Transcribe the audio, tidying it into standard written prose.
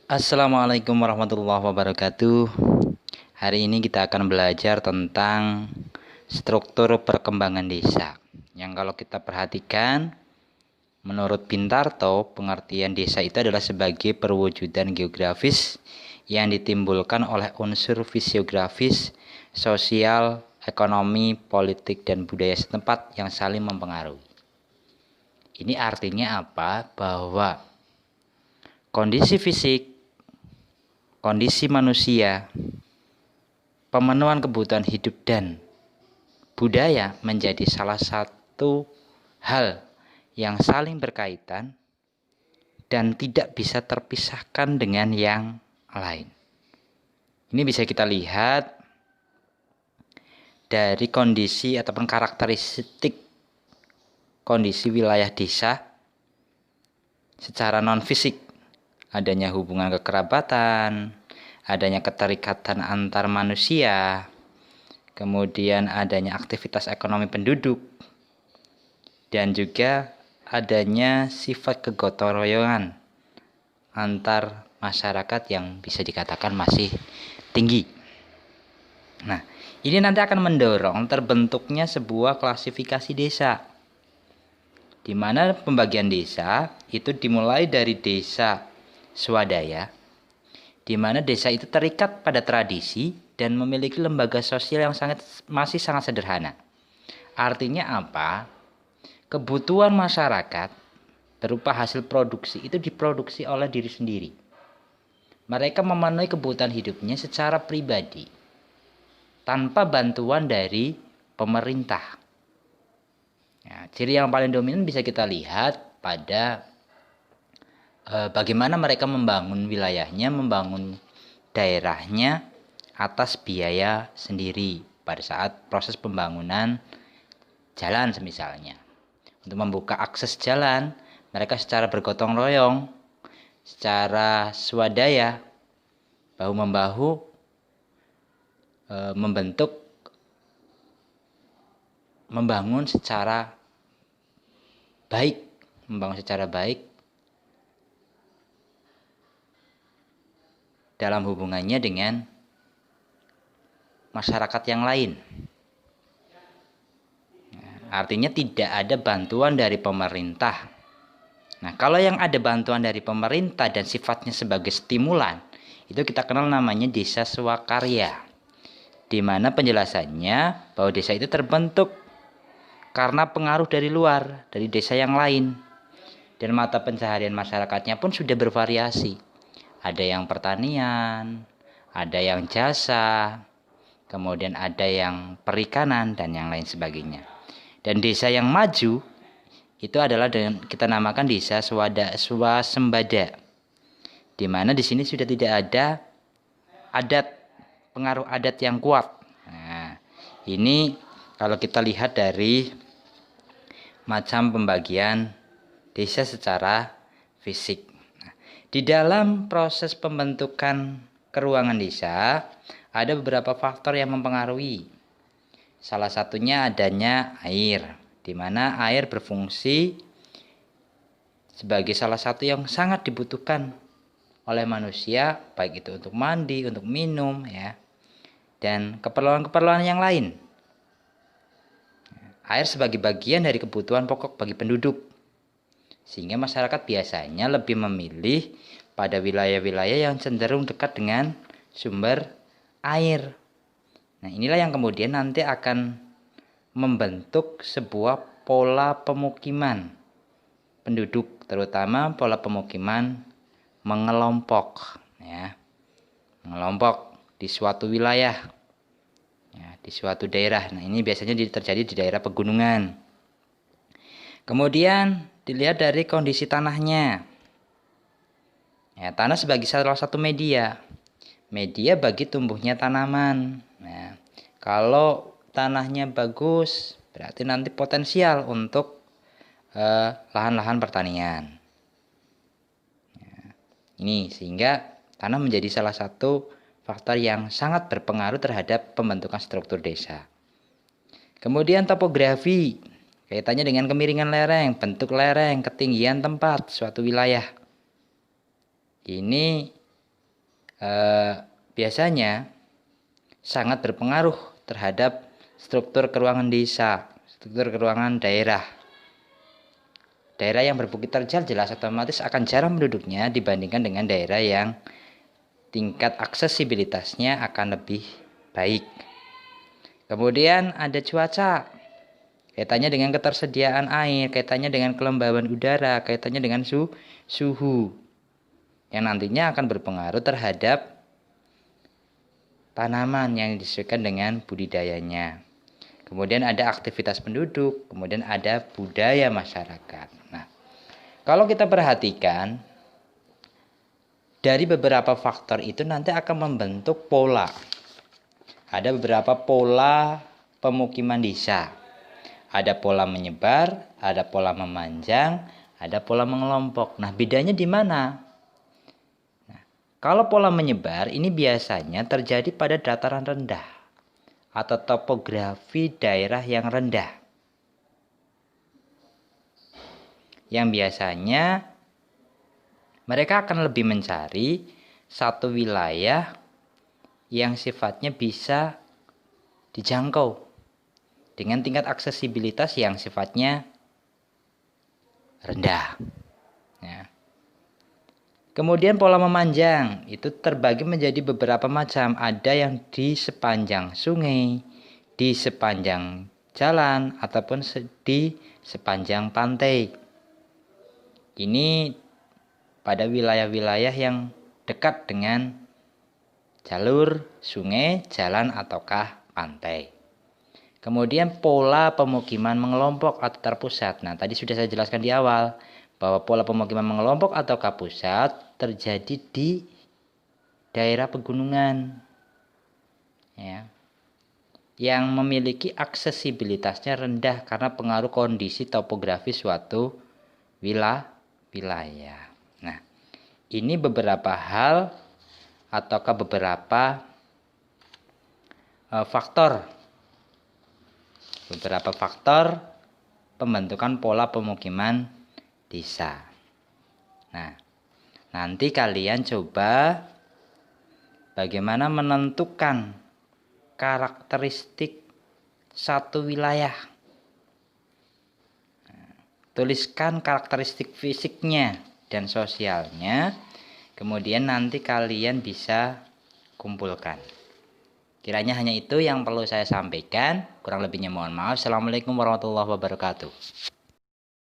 Assalamualaikum warahmatullahi wabarakatuh. Hari ini kita akan belajar tentang struktur perkembangan desa. Yang kalau kita perhatikan, menurut Pintarto, pengertian desa itu adalah sebagai perwujudan geografis yang ditimbulkan oleh unsur fisiografis, sosial, ekonomi, politik, dan budaya setempat yang saling mempengaruhi. Ini artinya apa? Bahwa kondisi fisik, kondisi manusia, pemenuhan kebutuhan hidup dan budaya menjadi salah satu hal yang saling berkaitan dan tidak bisa terpisahkan dengan yang lain. Ini bisa kita lihat dari kondisi ataupun karakteristik kondisi wilayah desa secara non-fisik. Adanya hubungan kekerabatan, adanya keterikatan antar manusia, kemudian adanya aktivitas ekonomi penduduk, dan juga adanya sifat kegotong royongan antar masyarakat yang bisa dikatakan masih tinggi. Nah, ini nanti akan mendorong terbentuknya sebuah klasifikasi desa, di mana pembagian desa itu dimulai dari desa swadaya, di mana desa itu terikat pada tradisi dan memiliki lembaga sosial yang masih sangat sederhana. Artinya apa? Kebutuhan masyarakat berupa hasil produksi itu diproduksi oleh diri sendiri. Mereka memenuhi kebutuhan hidupnya secara pribadi tanpa bantuan dari pemerintah. Nah, ciri yang paling dominan bisa kita lihat pada bagaimana mereka membangun wilayahnya, membangun daerahnya atas biaya sendiri pada saat proses pembangunan jalan semisalnya. Untuk membuka akses jalan, mereka secara bergotong royong, secara swadaya, bahu-membahu membangun secara baik dalam hubungannya dengan masyarakat yang lain. Artinya tidak ada bantuan dari pemerintah. Nah, kalau yang ada bantuan dari pemerintah dan sifatnya sebagai stimulan, itu kita kenal namanya desa swakarya. Di mana penjelasannya bahwa desa itu terbentuk karena pengaruh dari luar, dari desa yang lain. Dan mata pencaharian masyarakatnya pun sudah bervariasi. Ada yang pertanian, ada yang jasa, kemudian ada yang perikanan dan yang lain sebagainya. Dan desa yang maju itu adalah kita namakan desa swasembada, di mana di sini sudah tidak ada pengaruh adat yang kuat. Nah, ini kalau kita lihat dari macam pembagian desa secara fisik. Di dalam proses pembentukan keruangan desa, ada beberapa faktor yang mempengaruhi. Salah satunya adanya air, di mana air berfungsi sebagai salah satu yang sangat dibutuhkan oleh manusia, baik itu untuk mandi, untuk minum, ya, dan keperluan-keperluan yang lain. Air sebagai bagian dari kebutuhan pokok bagi penduduk. Sehingga masyarakat biasanya lebih memilih pada wilayah-wilayah yang cenderung dekat dengan sumber air. Nah, inilah yang kemudian nanti akan membentuk sebuah pola pemukiman penduduk, terutama pola pemukiman mengelompok, ya. Mengelompok di suatu wilayah, ya, di suatu daerah. Nah, ini biasanya terjadi di daerah pegunungan. Kemudian dilihat dari kondisi tanahnya. Ya, tanah sebagai salah satu media bagi tumbuhnya tanaman. Nah, kalau tanahnya bagus, berarti nanti potensial untuk lahan-lahan pertanian. Ya, ini sehingga tanah menjadi salah satu faktor yang sangat berpengaruh terhadap pembentukan struktur desa. Kemudian topografi, kaitannya dengan kemiringan lereng, bentuk lereng, ketinggian tempat suatu wilayah. Ini biasanya sangat berpengaruh terhadap struktur keuangan desa, struktur keuangan daerah. Daerah yang berbukit terjal jelas otomatis akan jarang penduduknya dibandingkan dengan daerah yang tingkat aksesibilitasnya akan lebih baik. Kemudian ada cuaca, kaitannya dengan ketersediaan air, kaitannya dengan kelembaban udara, kaitannya dengan suhu, yang nantinya akan berpengaruh terhadap tanaman yang disesuaikan dengan budidayanya. Kemudian ada aktivitas penduduk, kemudian ada budaya masyarakat. Nah, kalau kita perhatikan, dari beberapa faktor itu nanti akan membentuk pola. Ada beberapa pola pemukiman desa. Ada pola menyebar, ada pola memanjang, ada pola mengelompok. Nah, bedanya di mana? Nah, kalau pola menyebar ini biasanya terjadi pada dataran rendah atau topografi daerah yang rendah. Yang biasanya mereka akan lebih mencari satu wilayah yang sifatnya bisa dijangkau dengan tingkat aksesibilitas yang sifatnya rendah. Ya. Kemudian pola memanjang itu terbagi menjadi beberapa macam. Ada yang di sepanjang sungai, di sepanjang jalan, ataupun di sepanjang pantai. Ini pada wilayah-wilayah yang dekat dengan jalur sungai, jalan, ataukah pantai. Kemudian pola pemukiman mengelompok atau terpusat. Nah, tadi sudah saya jelaskan di awal bahwa pola pemukiman mengelompok ataukah pusat terjadi di daerah pegunungan, ya, yang memiliki aksesibilitasnya rendah karena pengaruh kondisi topografi suatu wilayah. Nah, ini beberapa hal ataukah beberapa faktor pembentukan pola pemukiman desa. Nah, nanti kalian coba bagaimana menentukan karakteristik satu wilayah. Tuliskan karakteristik fisiknya dan sosialnya, kemudian nanti kalian bisa kumpulkan. Kiranya hanya itu yang perlu saya sampaikan, kurang lebihnya mohon maaf. Assalamualaikum warahmatullahi wabarakatuh.